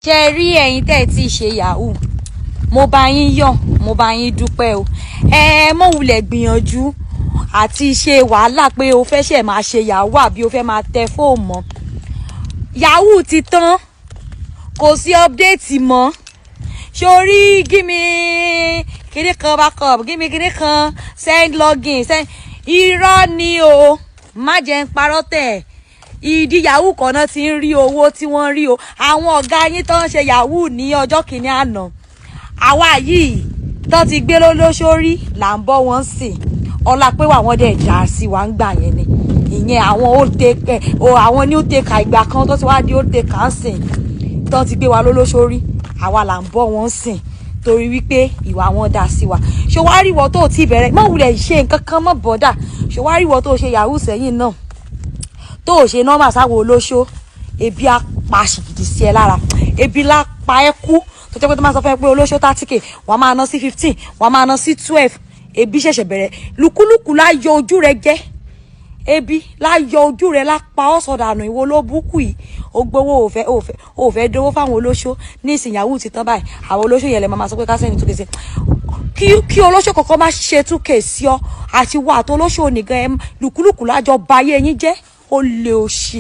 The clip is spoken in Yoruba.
ṣe rí ẹ̀yin tẹ́ tí ṣe Yahoo mo bá yín yọ̀ mo bá yín dúpẹ́ o mọ́ wulẹ̀ gbìyànjú àti ṣe wàhálà pé o fẹ́ ṣe máa ṣe Yahoo àbí o fẹ́ máa tẹ fóònù mọ́ Yahoo ti tán kò sí update mọ́ sórí gímí kíní kan backup gímí kíní kan send login send irọ́ ni o má jẹ́ ń parọ́ tẹ̀ ìdí Yahoo kan náà ti ń rí owó tí wọ́n rí o àwọn ọ̀gá yín tó ń ṣe Yahoo ní ọjọ́ kìíní àná àwa yìí tó ti gbé lólóṣórí là ń bọ́ wọn sìn ọlá pé wà dẹ̀ já sí wa ń gbà yẹn ni ìyẹn àwọn àwọn new taker ìgbà kan tó ti wá di old taker ń sìn tó ti gbé wa lólóṣórí àwa là ń bọ́ wọn sìn torí wípé ìwà wọn dá sí wa ṣó wá rí ìwọ tó ti bẹ̀rẹ̀ mọ́ wulẹ̀ ṣe nǹkan kan mọ́ bọ́dà ṣó wá rí ìwọ tó ṣe Yahoo sẹ́yìn náà tó ṣe nọ́mà sáwọ olóṣó ebi á pa ṣìgìdì sí ẹ lára ebi lá pa ẹ kú tó jẹ́ pé tó máa sọ fún ẹ pé olóṣó 30k wọ́n máa ná sí 15 wọ́n máa ná sí 12 ebi ṣẹ̀ṣẹ̀ bẹ̀rẹ̀ lùkúlùkù láyọ ojú rẹ jẹ́ ebi láyọ ojú rẹ lápá ọ̀sọ̀dànù ìwo ló búkú yìí ó gbowó òfẹ́ dówó fáwọn olóṣó ní ìsìn Yahoo ti tán báyìí àwọn olóṣó yẹn lè máa sọ pé ká sẹ́ni 2k sí kí olóṣó kọ̀ọ̀kan má ṣe 2k sí ọ àti wà tó olóṣó nìgan ẹ lùkúlùkù lájọ bayé yín jẹ́ ó lè òṣì.